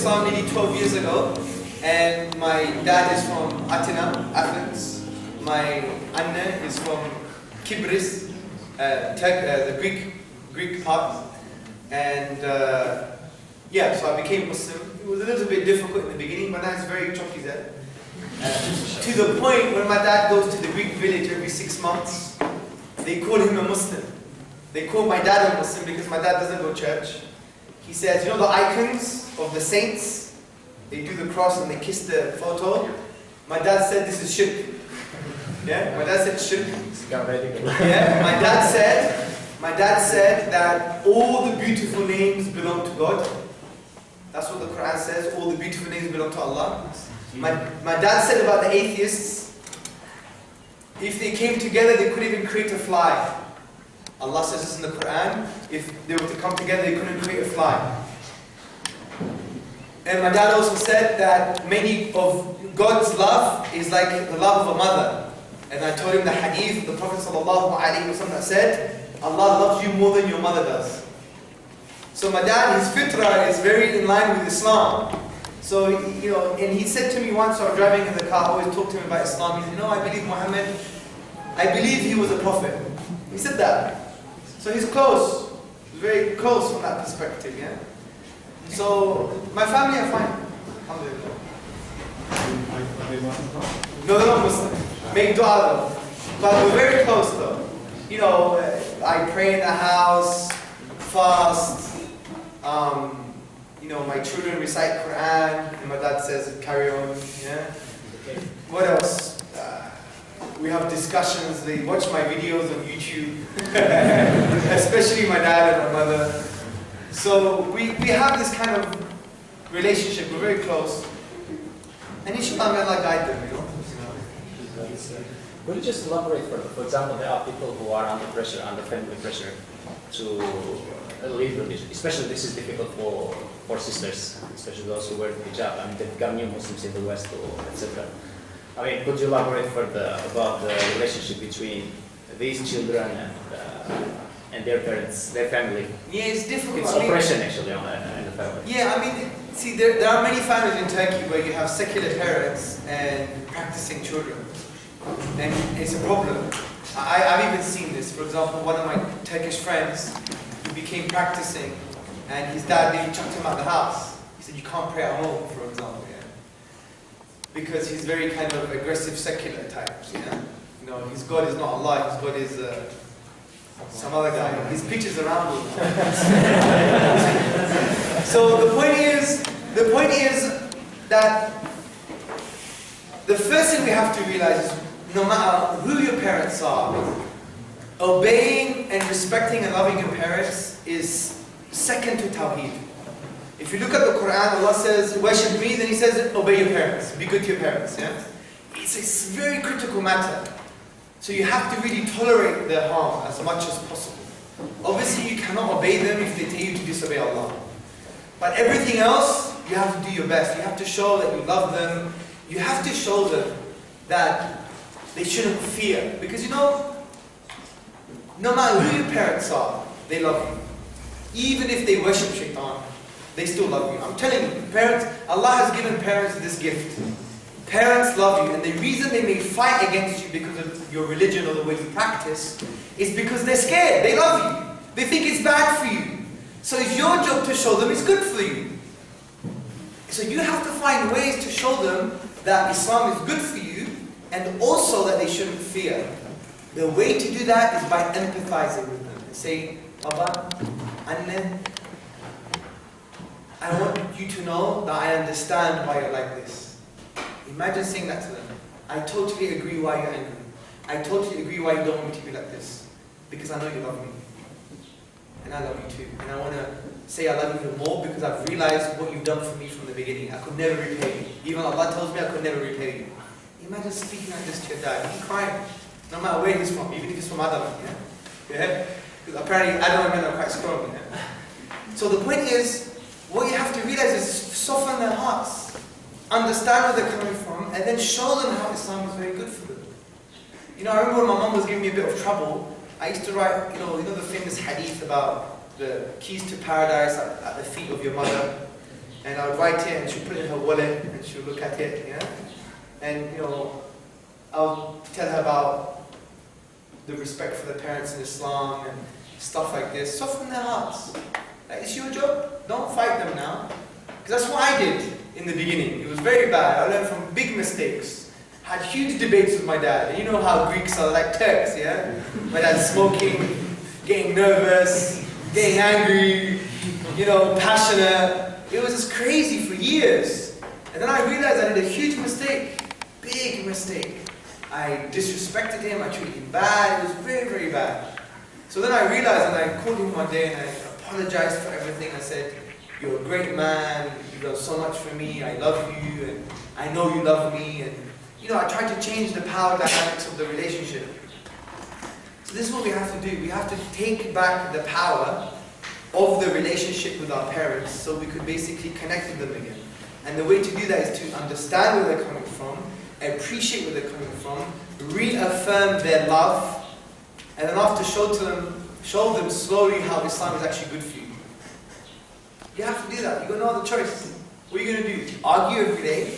Islam nearly 12 years ago, and my dad is from Athens. My Anne is from Kibris, the Greek part, and yeah, so I became Muslim. It was a little bit difficult in the beginning, but now it's very chocky there. To the point when my dad goes to the Greek village every 6 months, they call him a Muslim. They call my dad a Muslim because my dad doesn't go to church. He says, you know the icons of the saints? They do the cross and they kiss the photo. My dad said this is shirk. Yeah, my dad said shirk. Yeah, my dad said that all the beautiful names belong to God. That's what the Quran says, all the beautiful names belong to Allah. My dad said about the atheists, if they came together, they couldn't even create a fly. Allah says this in the Quran, if they were to come together, they couldn't create a fly. And my dad also said that many of God's love is like the love of a mother. And I told him the hadith, the Prophet ﷺ said, Allah loves you more than your mother does. So my dad, his fitrah is very in line with Islam. So, you know, and he said to me once, I was driving in the car, I always talk to him about Islam. He said, you know, I believe Muhammad, I believe he was a prophet. He said that. So he's close, very close from that perspective, yeah? So, my family are fine. Alhamdulillah. No, they're not Muslim. Make dua though. But we're very close though. You know, I pray in the house, fast, you know, my children recite Quran, and my dad says, carry on, yeah? What else? We have discussions, they watch my videos on YouTube, especially my dad and my mother. So we have this kind of relationship, we're very close. And inshallah, may Allah guide them, you know? Could you just elaborate further? For example, there are people who are under pressure, under family pressure, to leave religion. Especially this is difficult for sisters, especially those who wear hijab. I mean, they've become new Muslims in the West, etc. I mean, could you elaborate further about the relationship between these children and their parents, their family? Yeah, it's difficult. It's oppression actually in the family. Yeah, I mean, see, there are many families in Turkey where you have secular parents and practicing children. And it's a problem. I've even seen this. For example, one of my Turkish friends who became practicing, and his dad nearly chucked him out of the house. He said, you can't pray at home, for example, yeah? Because he's very kind of aggressive secular types, yeah? You know, his God is not Allah, his God is some other guy. His picture's around him. So the point is that the first thing we have to realize is no matter who your parents are, obeying and respecting and loving your parents is second to Tawheed. If you look at the Quran, Allah says, worship me, then He says, obey your parents, be good to your parents. Yeah? It's a very critical matter. So you have to really tolerate their harm as much as possible. Obviously you cannot obey them if they tell you to disobey Allah. But everything else, you have to do your best. You have to show that you love them. You have to show them that they shouldn't fear. Because you know, no matter who your parents are, they love you. Even if they worship shaitan, they still love you. I'm telling you, parents, Allah has given parents this gift. Parents love you, and the reason they may fight against you because of your religion or the way you practice is because they're scared. They love you. They think it's bad for you. So it's your job to show them it's good for you. So you have to find ways to show them that Islam is good for you, and also that they shouldn't fear. The way to do that is by empathizing with them and saying, Baba, Anne, I want you to know that I understand why you're like this. Imagine saying that to them. I totally agree why you're angry. I totally agree why you don't want me to be like this. Because I know you love me. And I love you too. And I want to say I love you even more because I've realized what you've done for me from the beginning. I could never repay you. Even Allah tells me I could never repay you. Imagine speaking like this to your dad. He's crying. No matter where he's from. Even if he's from Adam. Yeah? Because apparently Adam and men are quite strong. Yeah? So the point is, what you have to realize is soften their hearts. Understand where they're coming from, and then show them how Islam is very good for them. You know, I remember when my mum was giving me a bit of trouble, I used to write, you know the famous hadith about the keys to paradise at the feet of your mother. and I would write it, and she'd put it in her wallet, and she would look at it, yeah? And, you know, I'll tell her about the respect for the parents in Islam and stuff like this. Soften their hearts. Like, it's your job. Don't fight them now. Because that's what I did in the beginning. It was very bad. I learned from big mistakes. Had huge debates with my dad. And you know how Greeks are, like Turks, yeah? My dad's smoking, getting nervous, getting angry, you know, passionate. It was just crazy for years. And then I realized I did a huge mistake. Big mistake. I disrespected him, I treated him bad. It was very, very bad. So then I realized, and I called him one day and I apologized for everything. I said, you're a great man, you've done so much for me, I love you, and I know you love me. And you know, I tried to change the power dynamics of the relationship. So this is what we have to do. We have to take back the power of the relationship with our parents so we could basically connect with them again. And the way to do that is to understand where they're coming from, appreciate where they're coming from, reaffirm their love, and then after show them slowly how Islam is actually good for you. You have to do that. You've got no other choice. What are you going to do? Argue every day?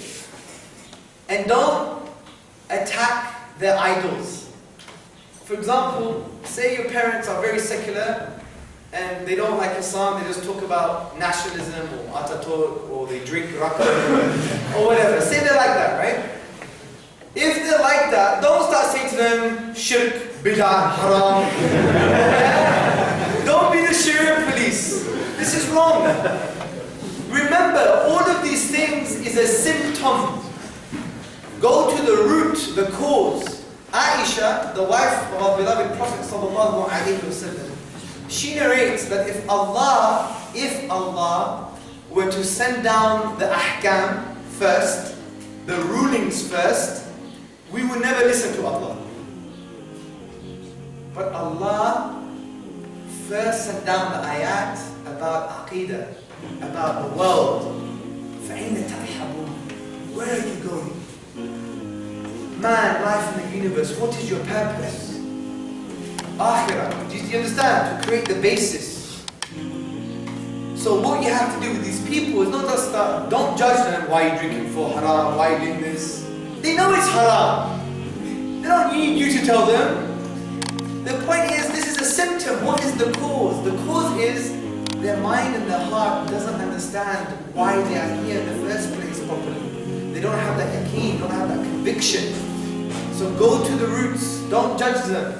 And don't attack their idols. For example, say your parents are very secular and they don't like Islam, they just talk about nationalism or Ataturk or they drink raka or whatever. Say they're like that, right? If they're like that, don't start saying to them, shirk, bid'ah, haram. Don't be the Sharia police. This is wrong. Remember, all of these things is a symptom. Go to the root, the cause. Aisha, the wife of our beloved Prophet ﷺ, she narrates that if Allah were to send down the ahkam first, the rulings first, we would never listen to Allah. But Allah first sent down the ayat about aqidah, about the world. فَأَيْنَ تَذْهَبُونَ? Where are you going? Man, life in the universe, what is your purpose? Akhirah. Do you understand? To create the basis. So what you have to do with these people is not just don't judge them. Why are you drinking for haram? Why are you doing this? They know it's haram. They don't need you to tell them. The point is, this is a symptom. What is the cause? The cause is their mind and their heart doesn't understand why they are here in the first place properly. They don't have that yaqeen, don't have that conviction. So go to the roots. Don't judge them.